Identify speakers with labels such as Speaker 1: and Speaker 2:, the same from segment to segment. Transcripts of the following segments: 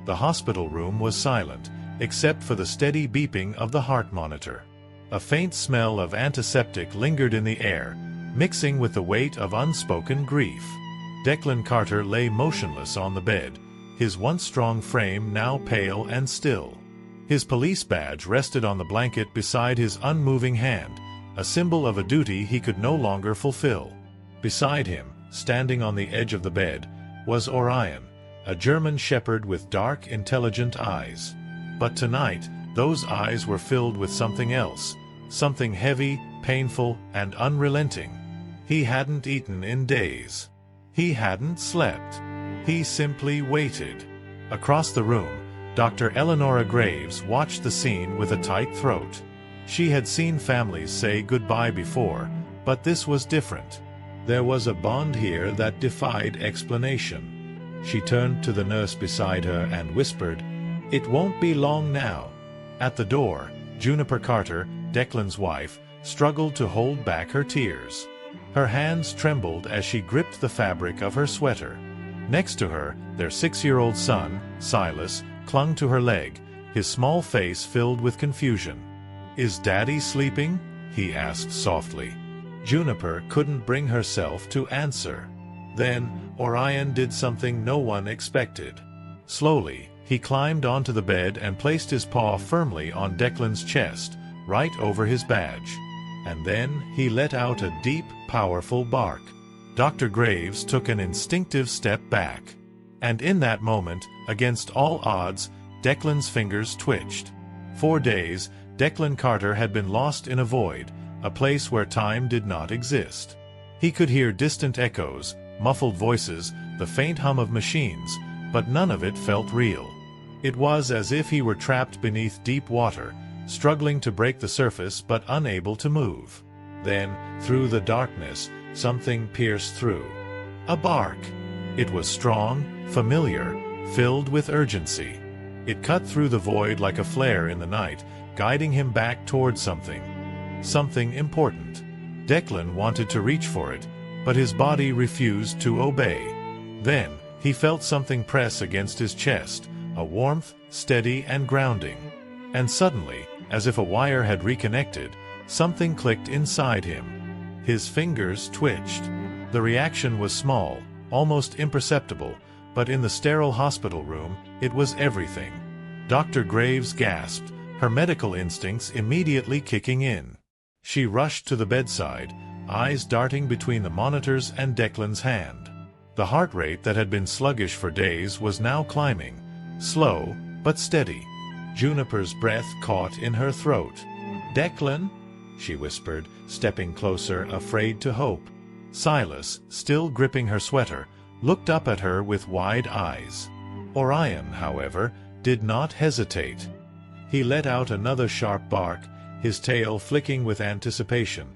Speaker 1: The hospital room was silent, except for the steady beeping of the heart monitor. A faint smell of antiseptic lingered in the air, mixing with the weight of unspoken grief. Declan Carter lay motionless on the bed, his once strong frame now pale and still. His police badge rested on the blanket beside his unmoving hand, a symbol of a duty he could no longer fulfill. Beside him, standing on the edge of the bed, was Orion, a German shepherd with dark, intelligent eyes. But tonight, those eyes were filled with something else, something heavy, painful, and unrelenting. He hadn't eaten in days. He hadn't slept. He simply waited. Across the room, Dr. Eleanora Graves watched the scene with a tight throat. She had seen families say goodbye before, but this was different. There was a bond here that defied explanation. She turned to the nurse beside her and whispered, "It won't be long now." At the door, Juniper Carter, Declan's wife, struggled to hold back her tears. Her hands trembled as she gripped the fabric of her sweater. Next to her, their 6-year-old son, Silas, clung to her leg, his small face filled with confusion. "Is Daddy sleeping?" he asked softly. Juniper couldn't bring herself to answer. Then, Orion did something no one expected. Slowly, he climbed onto the bed and placed his paw firmly on Declan's chest, right over his badge. And then he let out a deep, powerful bark. Dr. Graves took an instinctive step back. And in that moment, against all odds, Declan's fingers twitched. For days, Declan Carter had been lost in a void, a place where time did not exist. He could hear distant echoes, muffled voices, the faint hum of machines, but none of it felt real. It was as if he were trapped beneath deep water, struggling to break the surface but unable to move. Then, through the darkness, something pierced through. A bark. It was strong, familiar, filled with urgency. It cut through the void like a flare in the night, guiding him back toward something. Something important. Declan wanted to reach for it, but his body refused to obey. Then, he felt something press against his chest, a warmth, steady and grounding. And suddenly, as if a wire had reconnected, something clicked inside him. His fingers twitched. The reaction was small, almost imperceptible, but in the sterile hospital room, it was everything. Dr. Graves gasped, her medical instincts immediately kicking in. She rushed to the bedside, eyes darting between the monitors and Declan's hand. The heart rate that had been sluggish for days was now climbing, slow but steady. Juniper's breath caught in her throat. "Declan?" she whispered, stepping closer, afraid to hope. Silas, still gripping her sweater, looked up at her with wide eyes. Orion, however, did not hesitate. He let out another sharp bark, his tail flicking with anticipation,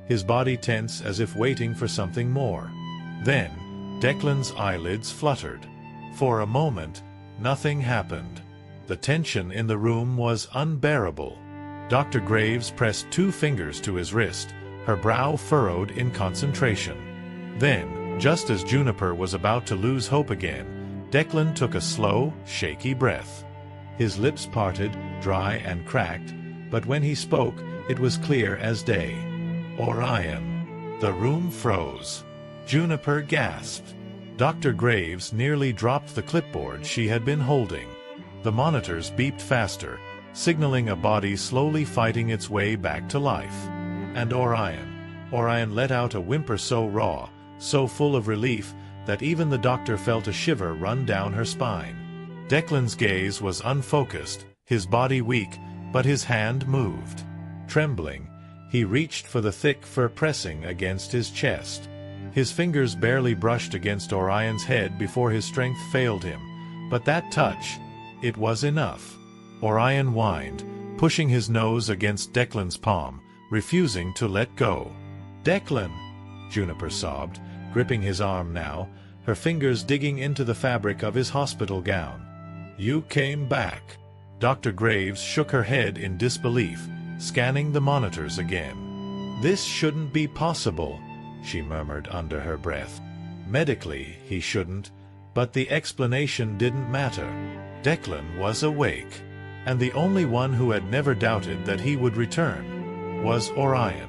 Speaker 1: his body tense as if waiting for something more. Then, Declan's eyelids fluttered. For a moment, nothing happened. The tension in the room was unbearable. Dr. Graves pressed 2 fingers to his wrist, her brow furrowed in concentration. Then, just as Juniper was about to lose hope again, Declan took a slow, shaky breath. His lips parted, dry and cracked, but when he spoke, it was clear as day. "Orion." The room froze. Juniper gasped. Dr. Graves nearly dropped the clipboard she had been holding. The monitors beeped faster, signaling a body slowly fighting its way back to life. And Orion let out a whimper so raw, so full of relief, that even the doctor felt a shiver run down her spine. Declan's gaze was unfocused, his body weak, but his hand moved. Trembling, he reached for the thick fur pressing against his chest. His fingers barely brushed against Orion's head before his strength failed him, but that touch, it was enough. Orion whined, pushing his nose against Declan's palm, refusing to let go. "Declan!" Juniper sobbed, gripping his arm now, her fingers digging into the fabric of his hospital gown. "You came back." Dr. Graves shook her head in disbelief, scanning the monitors again. "This shouldn't be possible," she murmured under her breath. Medically, he shouldn't, but the explanation didn't matter. Declan was awake, and the only one who had never doubted that he would return was Orion.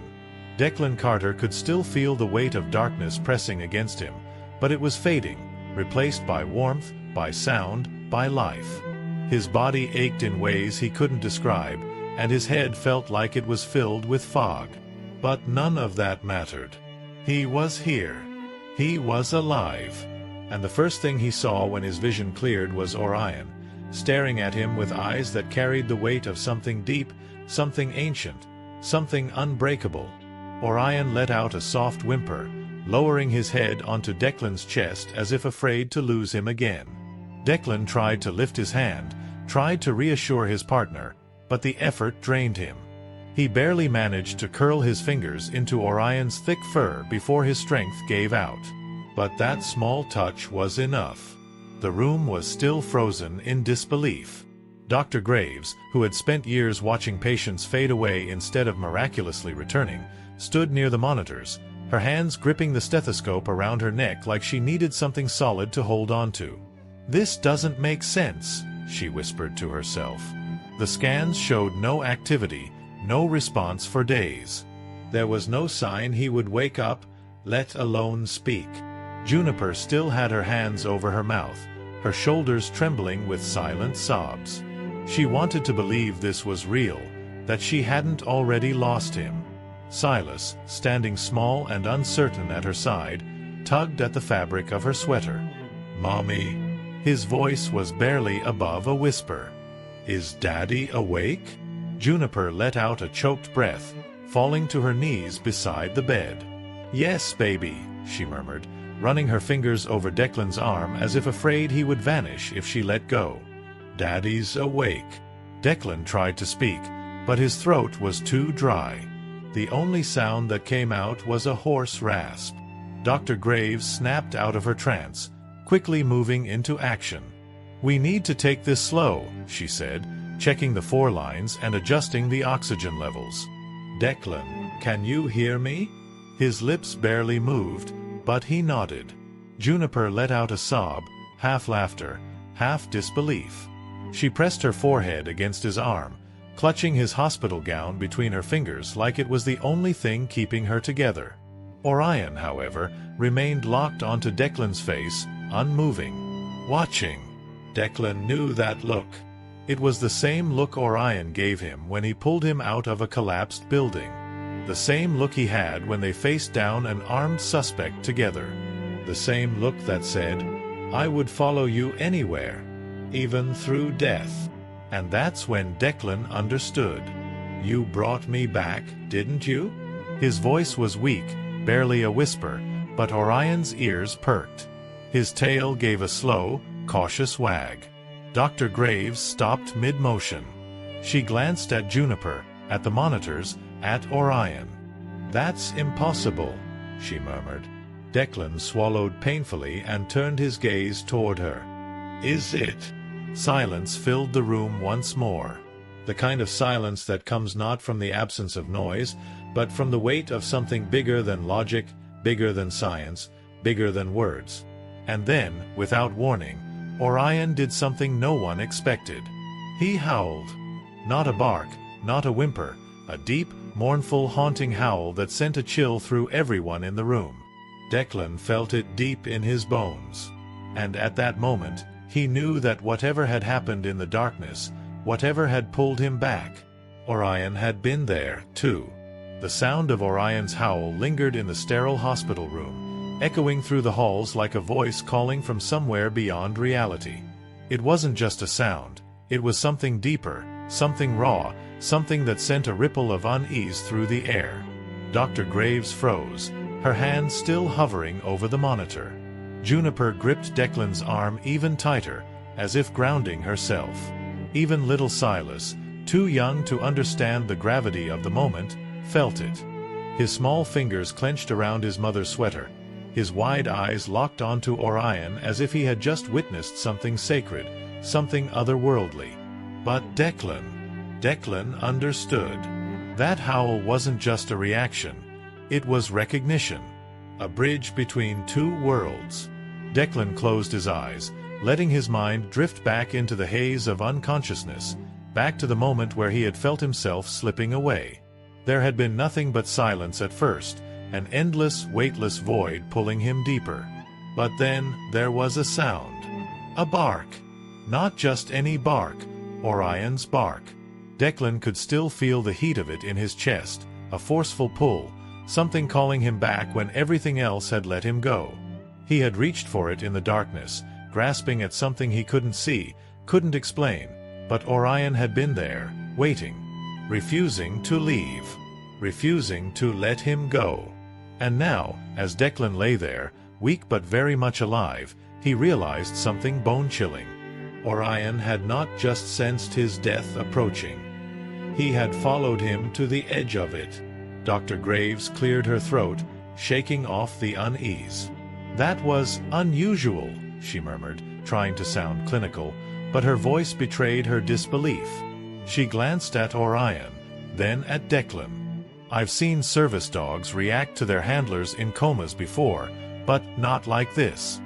Speaker 1: Declan Carter could still feel the weight of darkness pressing against him, but it was fading, replaced by warmth, by sound, by life. His body ached in ways he couldn't describe, and his head felt like it was filled with fog. But none of that mattered. He was here. He was alive. And the first thing he saw when his vision cleared was Orion, staring at him with eyes that carried the weight of something deep, something ancient, something unbreakable. Orion let out a soft whimper, lowering his head onto Declan's chest as if afraid to lose him again. Declan tried to lift his hand, tried to reassure his partner, but the effort drained him. He barely managed to curl his fingers into Orion's thick fur before his strength gave out. But that small touch was enough. The room was still frozen in disbelief. Dr. Graves, who had spent years watching patients fade away instead of miraculously returning, stood near the monitors, her hands gripping the stethoscope around her neck like she needed something solid to hold on to. "This doesn't make sense," she whispered to herself. The scans showed no activity, no response for days. There was no sign he would wake up, let alone speak. Juniper still had her hands over her mouth, her shoulders trembling with silent sobs. She wanted to believe this was real, that she hadn't already lost him. Silas, standing small and uncertain at her side, tugged at the fabric of her sweater. "Mommy." His voice was barely above a whisper. "Is Daddy awake?" Juniper let out a choked breath, falling to her knees beside the bed. "Yes, baby," she murmured, running her fingers over Declan's arm as if afraid he would vanish if she let go. "Daddy's awake." Declan tried to speak, but his throat was too dry. The only sound that came out was a hoarse rasp. Dr. Graves snapped out of her trance, quickly moving into action. "We need to take this slow," she said, checking the 4 lines and adjusting the oxygen levels. "Declan, can you hear me?" His lips barely moved, but he nodded. Juniper let out a sob, half laughter, half disbelief. She pressed her forehead against his arm, clutching his hospital gown between her fingers like it was the only thing keeping her together. Orion, however, remained locked onto Declan's face, unmoving, watching. Declan knew that look. It was the same look Orion gave him when he pulled him out of a collapsed building. The same look he had when they faced down an armed suspect together. The same look that said, "I would follow you anywhere, even through death." And that's when Declan understood. "You brought me back, didn't you?" His voice was weak, barely a whisper, but Orion's ears perked. His tail gave a slow, cautious wag. Dr. Graves stopped mid-motion. She glanced at Juniper, at the monitors, at Orion. "That's impossible," she murmured. Declan swallowed painfully and turned his gaze toward her. "Is it?" Silence filled the room once more. The kind of silence that comes not from the absence of noise, but from the weight of something bigger than logic, bigger than science, bigger than words. And then, without warning, Orion did something no one expected. He howled. Not a bark, not a whimper, a deep, mournful, haunting howl that sent a chill through everyone in the room. Declan felt it deep in his bones. And at that moment, he knew that whatever had happened in the darkness, whatever had pulled him back, Orion had been there, too. The sound of Orion's howl lingered in the sterile hospital room, echoing through the halls like a voice calling from somewhere beyond reality. It wasn't just a sound. It was something deeper, something raw, something that sent a ripple of unease through the air. Dr. Graves froze, her hand still hovering over the monitor. Juniper gripped Declan's arm even tighter, as if grounding herself. Even little Silas, too young to understand the gravity of the moment, felt it. His small fingers clenched around his mother's sweater, his wide eyes locked onto Orion as if he had just witnessed something sacred, something otherworldly. But Declan understood. That howl wasn't just a reaction. It was recognition. A bridge between two worlds. Declan closed his eyes, letting his mind drift back into the haze of unconsciousness, back to the moment where he had felt himself slipping away. There had been nothing but silence at first, an endless, weightless void pulling him deeper. But then there was a sound. A bark. Not just any bark, Orion's bark. Declan could still feel the heat of it in his chest, a forceful pull, something calling him back when everything else had let him go. He had reached for it in the darkness, grasping at something he couldn't see, couldn't explain, but Orion had been there, waiting, refusing to leave, refusing to let him go. And now, as Declan lay there, weak but very much alive, he realized something bone-chilling. Orion had not just sensed his death approaching. He had followed him to the edge of it. Dr. Graves cleared her throat, shaking off the unease. "That was unusual," she murmured, trying to sound clinical, but her voice betrayed her disbelief. She glanced at Orion, then at Declan. "I've seen service dogs react to their handlers in comas before, but not like this."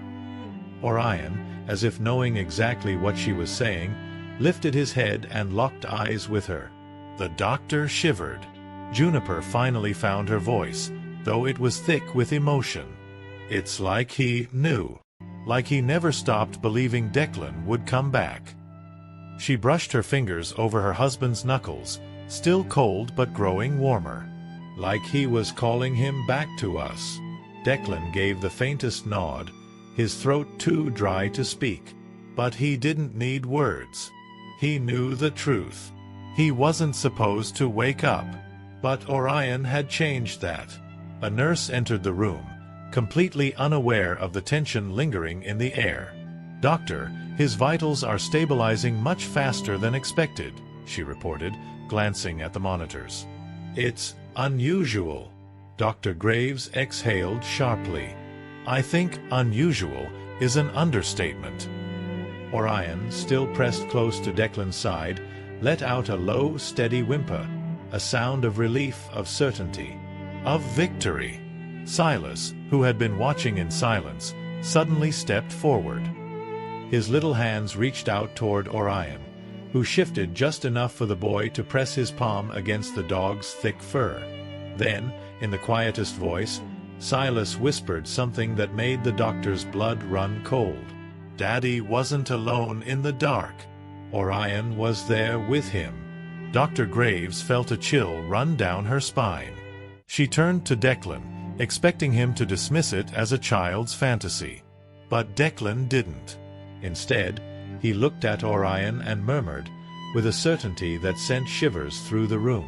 Speaker 1: Orion, as if knowing exactly what she was saying, lifted his head and locked eyes with her. The doctor shivered. Juniper finally found her voice, though it was thick with emotion. "It's like he knew. Like he never stopped believing Declan would come back." She brushed her fingers over her husband's knuckles, still cold but growing warmer. "Like he was calling him back to us." Declan gave the faintest nod, his throat too dry to speak. But he didn't need words. He knew the truth. He wasn't supposed to wake up. But Orion had changed that. A nurse entered the room, completely unaware of the tension lingering in the air. "Doctor, his vitals are stabilizing much faster than expected," she reported, glancing at the monitors. "It's unusual." Dr. Graves exhaled sharply. "I think unusual is an understatement." Orion, still pressed close to Declan's side, let out a low, steady whimper, a sound of relief, of certainty, of victory. Silas, who had been watching in silence, suddenly stepped forward. His little hands reached out toward Orion, who shifted just enough for the boy to press his palm against the dog's thick fur. Then, in the quietest voice, Silas whispered something that made the doctor's blood run cold. Daddy wasn't alone in the dark. Orion was there with him. Dr. Graves felt a chill run down her spine. She turned to Declan, expecting him to dismiss it as a child's fantasy. But Declan didn't. Instead, he looked at Orion and murmured, with a certainty that sent shivers through the room,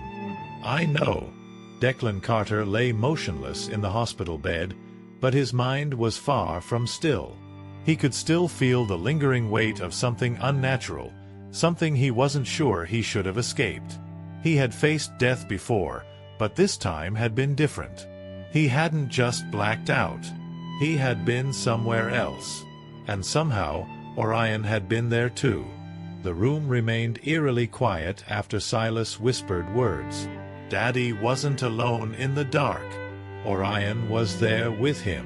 Speaker 1: "I know." Declan Carter lay motionless in the hospital bed, but his mind was far from still. He could still feel the lingering weight of something unnatural, something he wasn't sure he should have escaped. He had faced death before, but this time had been different. He hadn't just blacked out. He had been somewhere else. And somehow, Orion had been there too. The room remained eerily quiet after Silas whispered words. Daddy wasn't alone in the dark. Orion was there with him.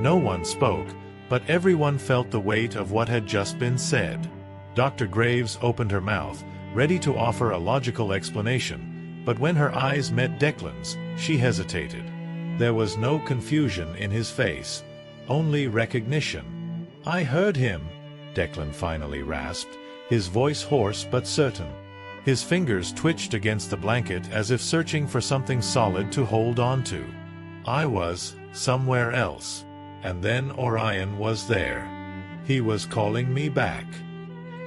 Speaker 1: No one spoke, but everyone felt the weight of what had just been said. Dr. Graves opened her mouth, ready to offer a logical explanation, but when her eyes met Declan's, she hesitated. There was no confusion in his face, only recognition. "I heard him," Declan finally rasped, his voice hoarse but certain. His fingers twitched against the blanket as if searching for something solid to hold on to. "I was somewhere else. And then Orion was there. He was calling me back."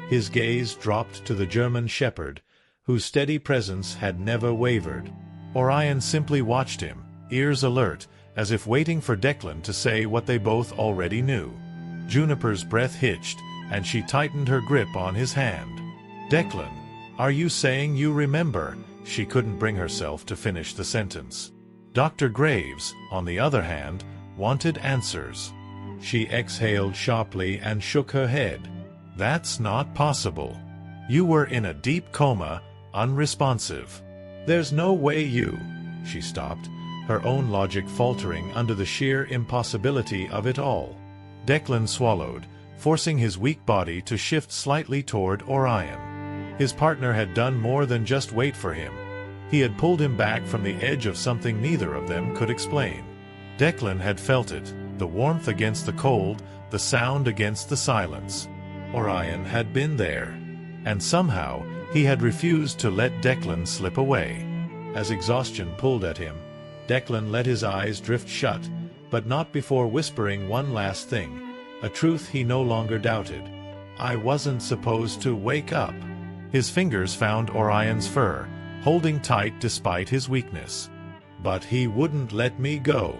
Speaker 1: His gaze dropped to the German shepherd, whose steady presence had never wavered. Orion simply watched him, ears alert, as if waiting for Declan to say what they both already knew. Juniper's breath hitched, and she tightened her grip on his hand. "Declan, are you saying you remember?" She couldn't bring herself to finish the sentence. Dr. Graves, on the other hand, wanted answers. She exhaled sharply and shook her head. "That's not possible. You were in a deep coma, unresponsive. There's no way you—" She stopped, her own logic faltering under the sheer impossibility of it all. Declan swallowed, forcing his weak body to shift slightly toward Orion. His partner had done more than just wait for him. He had pulled him back from the edge of something neither of them could explain. Declan had felt it, the warmth against the cold, the sound against the silence. Orion had been there. And somehow, he had refused to let Declan slip away. As exhaustion pulled at him, Declan let his eyes drift shut, but not before whispering one last thing, a truth he no longer doubted. I wasn't supposed to wake up. His fingers found Orion's fur, holding tight despite his weakness. But he wouldn't let me go.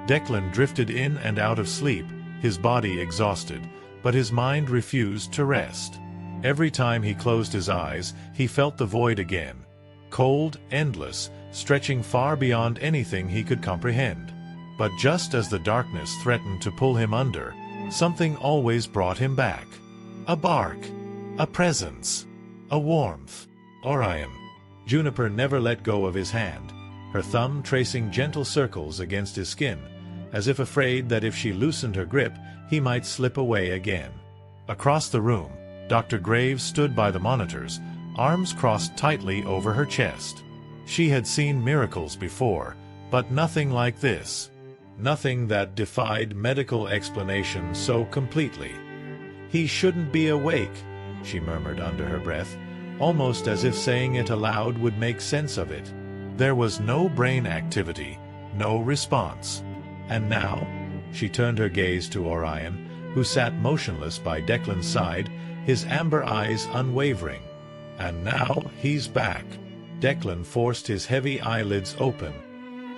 Speaker 1: Declan drifted in and out of sleep, his body exhausted, but his mind refused to rest. Every time he closed his eyes, he felt the void again. Cold, endless, stretching far beyond anything he could comprehend. But just as the darkness threatened to pull him under, something always brought him back. A bark, a presence, a warmth. Orion. Juniper never let go of his hand, her thumb tracing gentle circles against his skin, as if afraid that if she loosened her grip, he might slip away again. Across the room, Dr. Graves stood by the monitors, arms crossed tightly over her chest. She had seen miracles before, but nothing like this. Nothing that defied medical explanation so completely. "He shouldn't be awake," she murmured under her breath, almost as if saying it aloud would make sense of it. There was no brain activity, no response. And now, she turned her gaze to Orion, who sat motionless by Declan's side, his amber eyes unwavering. And now he's back. Declan forced his heavy eyelids open,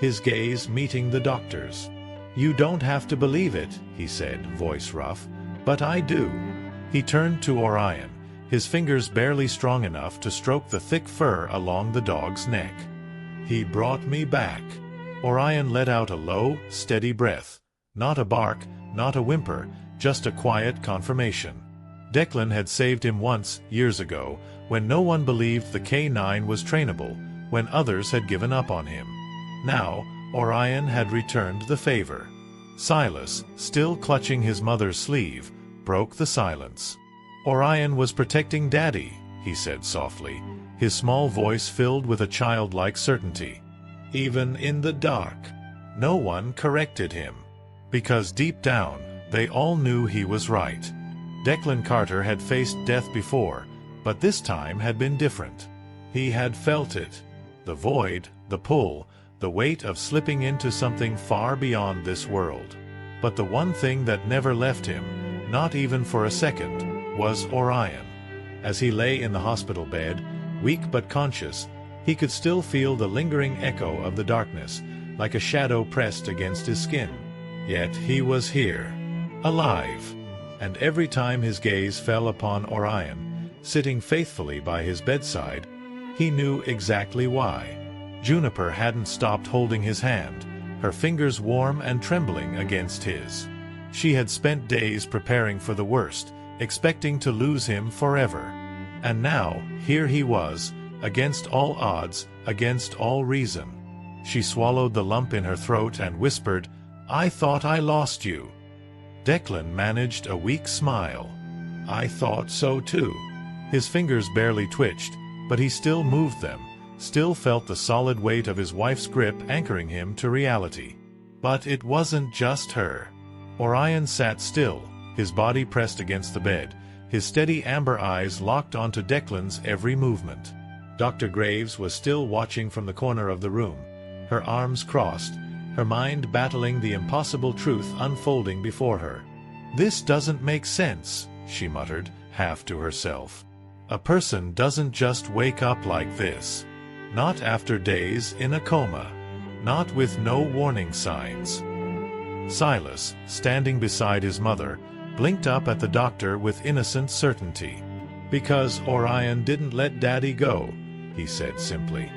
Speaker 1: his gaze meeting the doctor's. "You don't have to believe it," he said, voice rough, "but I do." He turned to Orion, his fingers barely strong enough to stroke the thick fur along the dog's neck. "He brought me back." Orion let out a low, steady breath. Not a bark, not a whimper, just a quiet confirmation. Declan had saved him once, years ago, when no one believed the K9 was trainable, when others had given up on him. Now, Orion had returned the favor. Silas, still clutching his mother's sleeve, broke the silence. "Orion was protecting Daddy," he said softly, his small voice filled with a childlike certainty. Even in the dark, no one corrected him. Because deep down, they all knew he was right. Declan Carter had faced death before, but this time had been different. He had felt it. The void, the pull, the weight of slipping into something far beyond this world. But the one thing that never left him, not even for a second, was Orion. As he lay in the hospital bed, weak but conscious, he could still feel the lingering echo of the darkness, like a shadow pressed against his skin. Yet he was here, alive. And every time his gaze fell upon Orion, sitting faithfully by his bedside, he knew exactly why. Juniper hadn't stopped holding his hand, her fingers warm and trembling against his. She had spent days preparing for the worst, expecting to lose him forever. And now, here he was, against all odds, against all reason. She swallowed the lump in her throat and whispered, "I thought I lost you." Declan managed a weak smile. "I thought so too." His fingers barely twitched, but he still moved them, still felt the solid weight of his wife's grip anchoring him to reality. But it wasn't just her. Orion sat still, his body pressed against the bed, his steady amber eyes locked onto Declan's every movement. Dr. Graves was still watching from the corner of the room, her arms crossed, her mind battling the impossible truth unfolding before her. "This doesn't make sense," she muttered, half to herself. "A person doesn't just wake up like this. Not after days in a coma. Not with no warning signs." Silas, standing beside his mother, blinked up at the doctor with innocent certainty. "Because Orion didn't let Daddy go," he said simply.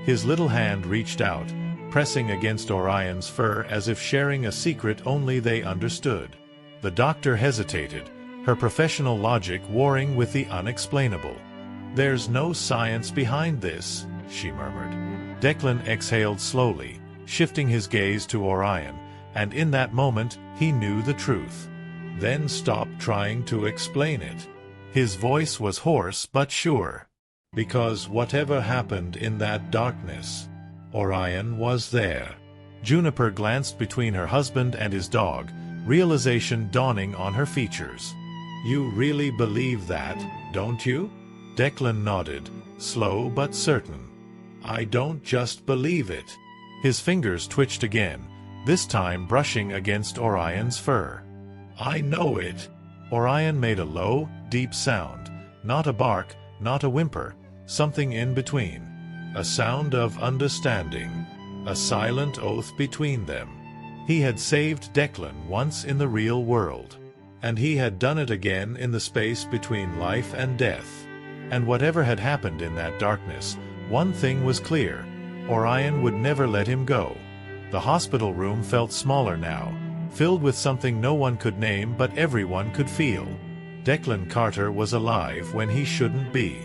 Speaker 1: His little hand reached out, pressing against Orion's fur as if sharing a secret only they understood. The doctor hesitated, her professional logic warring with the unexplainable. "There's no science behind this," she murmured. Declan exhaled slowly, shifting his gaze to Orion, and in that moment he knew the truth. Then stop trying to explain it. His voice was hoarse but sure. Because whatever happened in that darkness, Orion was there. Juniper glanced between her husband and his dog, realization dawning on her features. You really believe that, don't you? Declan nodded, slow but certain. I don't just believe it. His fingers twitched again, this time brushing against Orion's fur. I know it. Orion made a low, deep sound, not a bark, not a whimper, something in between. A sound of understanding, a silent oath between them. He had saved Declan once in the real world, and he had done it again in the space between life and death. And whatever had happened in that darkness, one thing was clear: Orion would never let him go. The hospital room felt smaller now, filled with something no one could name but everyone could feel. Declan Carter was alive when he shouldn't be.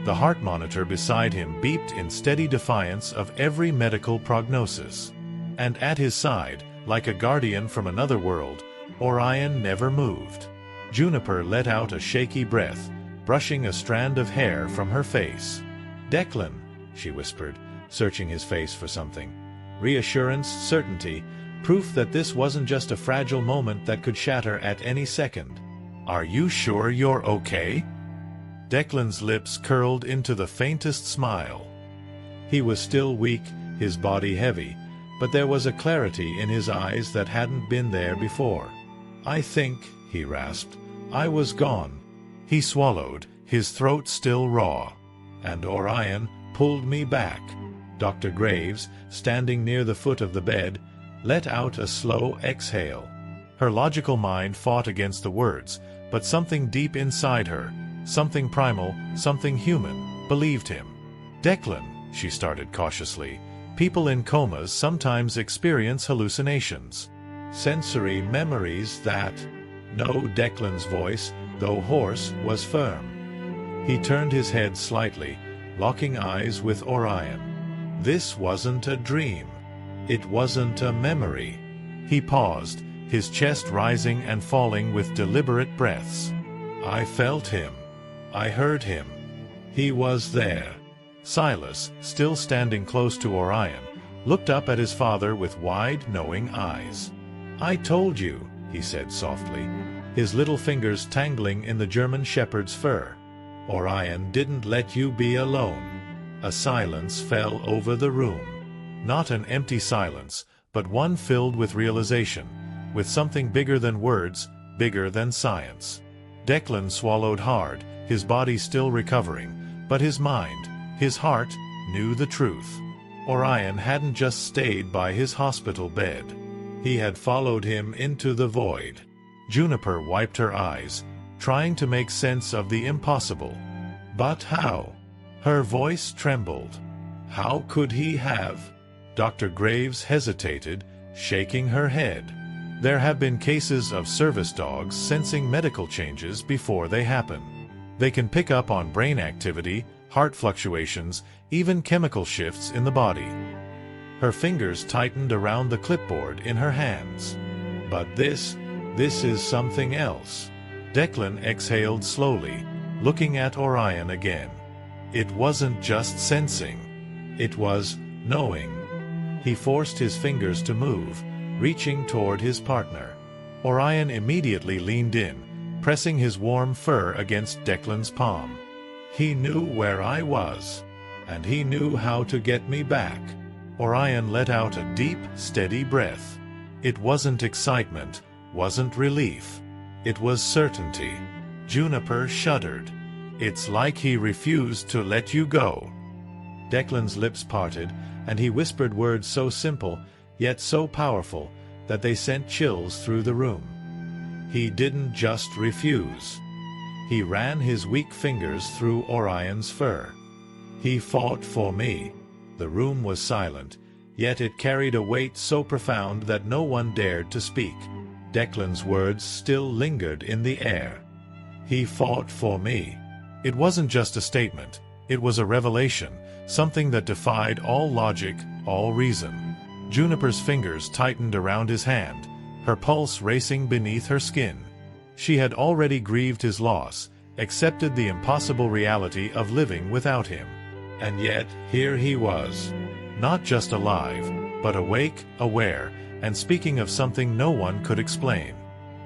Speaker 1: The heart monitor beside him beeped in steady defiance of every medical prognosis. And at his side, like a guardian from another world, Orion never moved. Juniper let out a shaky breath, brushing a strand of hair from her face. "Declan," she whispered, searching his face for something. Reassurance, certainty, proof that this wasn't just a fragile moment that could shatter at any second. "Are you sure you're okay?" Declan's lips curled into the faintest smile. He was still weak, his body heavy, but there was a clarity in his eyes that hadn't been there before. "I think," he rasped, "I was gone." He swallowed, his throat still raw. "And Orion pulled me back." Dr. Graves, standing near the foot of the bed, let out a slow exhale. Her logical mind fought against the words, but something deep inside her, something primal, something human, believed him. "Declan," she started cautiously, "people in comas sometimes experience hallucinations. Sensory memories that—" No, Declan's voice, though hoarse, was firm. He turned his head slightly, locking eyes with Orion. This wasn't a dream. It wasn't a memory. He paused, his chest rising and falling with deliberate breaths. "I felt him. I heard him. He was there." Silas, still standing close to Orion, looked up at his father with wide, knowing eyes. "I told you," he said softly, his little fingers tangling in the German shepherd's fur. "Orion didn't let you be alone." A silence fell over the room. Not an empty silence, but one filled with realization, with something bigger than words, bigger than science. Declan swallowed hard, his body still recovering, but his mind, his heart, knew the truth. Orion hadn't just stayed by his hospital bed. He had followed him into the void. Juniper wiped her eyes, trying to make sense of the impossible. But how? Her voice trembled. How could he have? Dr. Graves hesitated, shaking her head. There have been cases of service dogs sensing medical changes before they happen. They can pick up on brain activity, heart fluctuations, even chemical shifts in the body. Her fingers tightened around the clipboard in her hands. But this is something else. Declan exhaled slowly, looking at Orion again. It wasn't just sensing. It was knowing. He forced his fingers to move, reaching toward his partner. Orion immediately leaned in, pressing his warm fur against Declan's palm. "He knew where I was, and he knew how to get me back." Orion let out a deep, steady breath. It wasn't excitement, wasn't relief. It was certainty. Juniper shuddered. "It's like he refused to let you go." Declan's lips parted, and he whispered words so simple, yet so powerful, that they sent chills through the room. He didn't just refuse. He ran his weak fingers through Orion's fur. "He fought for me." The room was silent, yet it carried a weight so profound that no one dared to speak. Declan's words still lingered in the air. "He fought for me." It wasn't just a statement, it was a revelation, something that defied all logic, all reason. Juniper's fingers tightened around his hand, her pulse racing beneath her skin. She had already grieved his loss, accepted the impossible reality of living without him. And yet, here he was. Not just alive, but awake, aware, and speaking of something no one could explain.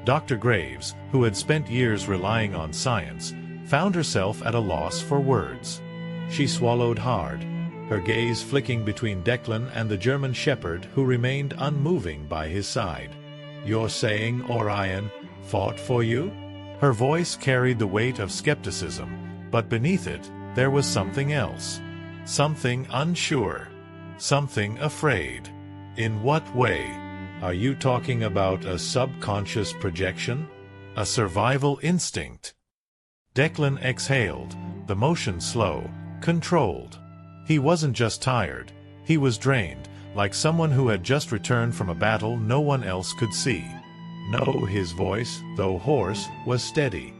Speaker 1: Dr. Graves, who had spent years relying on science, found herself at a loss for words. She swallowed hard, her gaze flicking between Declan and the German shepherd who remained unmoving by his side. "You're saying Orion fought for you?" Her voice carried the weight of skepticism, but beneath it, there was something else. Something unsure. Something afraid. "In what way? Are you talking about a subconscious projection? A survival instinct?" Declan exhaled, the motion slow, controlled. He wasn't just tired, he was drained, like someone who had just returned from a battle no one else could see. No, his voice, though hoarse, was steady.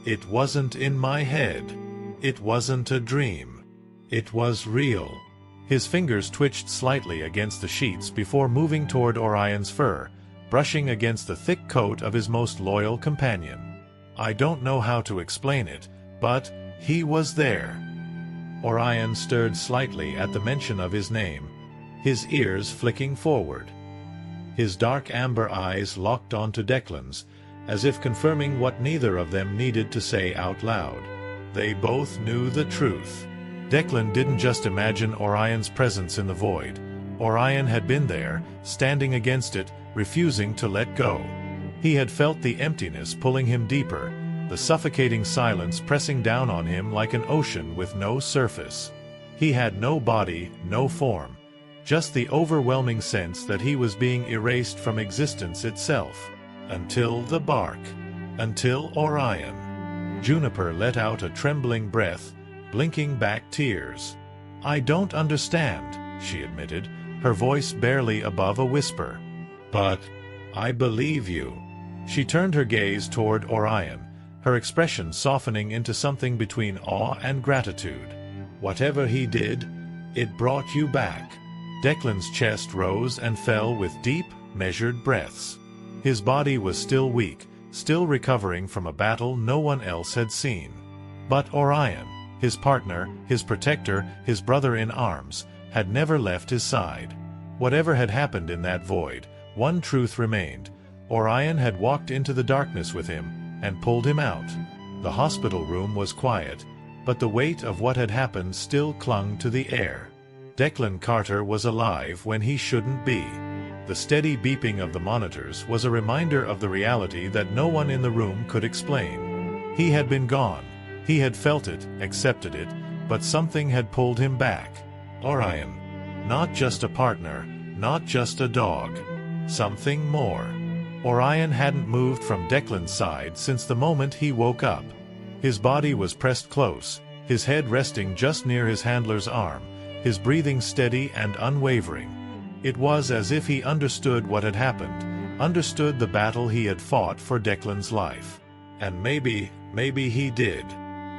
Speaker 1: "It wasn't in my head. It wasn't a dream. It was real." His fingers twitched slightly against the sheets before moving toward Orion's fur, brushing against the thick coat of his most loyal companion. "I don't know how to explain it, but he was there." Orion stirred slightly at the mention of his name, his ears flicking forward. His dark amber eyes locked onto Declan's, as if confirming what neither of them needed to say out loud. They both knew the truth. Declan didn't just imagine Orion's presence in the void. Orion had been there, standing against it, refusing to let go. He had felt the emptiness pulling him deeper, the suffocating silence pressing down on him like an ocean with no surface. He had no body, no form, just the overwhelming sense that he was being erased from existence itself. Until the bark. Until Orion. Juniper let out a trembling breath, blinking back tears. "I don't understand," she admitted, her voice barely above a whisper. "But I believe you." She turned her gaze toward Orion, her expression softening into something between awe and gratitude. "Whatever he did, it brought you back." Declan's chest rose and fell with deep, measured breaths. His body was still weak, still recovering from a battle no one else had seen. But Orion, his partner, his protector, his brother in arms, had never left his side. Whatever had happened in that void, one truth remained. Orion had walked into the darkness with him, and pulled him out. The hospital room was quiet, but the weight of what had happened still clung to the air. Declan Carter was alive when he shouldn't be. The steady beeping of the monitors was a reminder of the reality that no one in the room could explain. He had been gone. He had felt it, accepted it, but something had pulled him back. Orion. Not just a partner, not just a dog. Something more. Orion hadn't moved from Declan's side since the moment he woke up. His body was pressed close, his head resting just near his handler's arm, his breathing steady and unwavering. It was as if he understood what had happened, understood the battle he had fought for Declan's life. And maybe he did.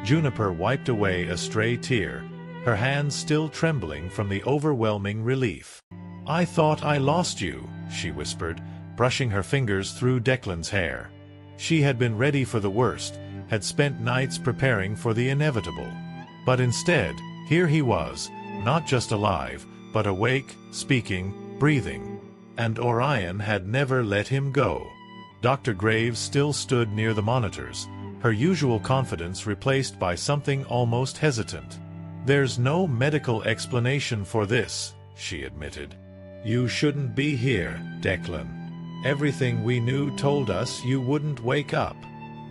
Speaker 1: Juniper wiped away a stray tear, her hands still trembling from the overwhelming relief. "I thought I lost you," she whispered, brushing her fingers through Declan's hair. She had been ready for the worst, had spent nights preparing for the inevitable. But instead, here he was, not just alive, but awake, speaking, breathing. And Orion had never let him go. Dr. Graves still stood near the monitors, her usual confidence replaced by something almost hesitant. "There's no medical explanation for this," she admitted. "You shouldn't be here, Declan. Everything we knew told us you wouldn't wake up."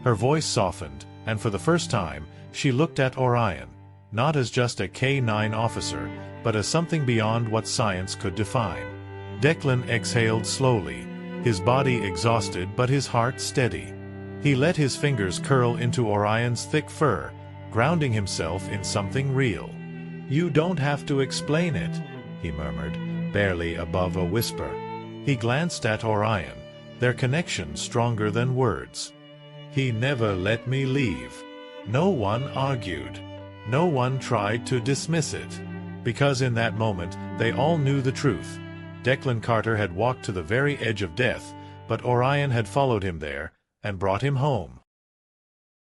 Speaker 1: Her voice softened, and for the first time, she looked at Orion, not as just a K-9 officer, but as something beyond what science could define. Declan exhaled slowly, his body exhausted but his heart steady. He let his fingers curl into Orion's thick fur, grounding himself in something real. "You don't have to explain it," he murmured, barely above a whisper. He glanced at Orion, their connection stronger than words. "He never let me leave. No one argued. No one tried to dismiss it." Because in that moment, they all knew the truth. Declan Carter had walked to the very edge of death, but Orion had followed him there, and brought him home.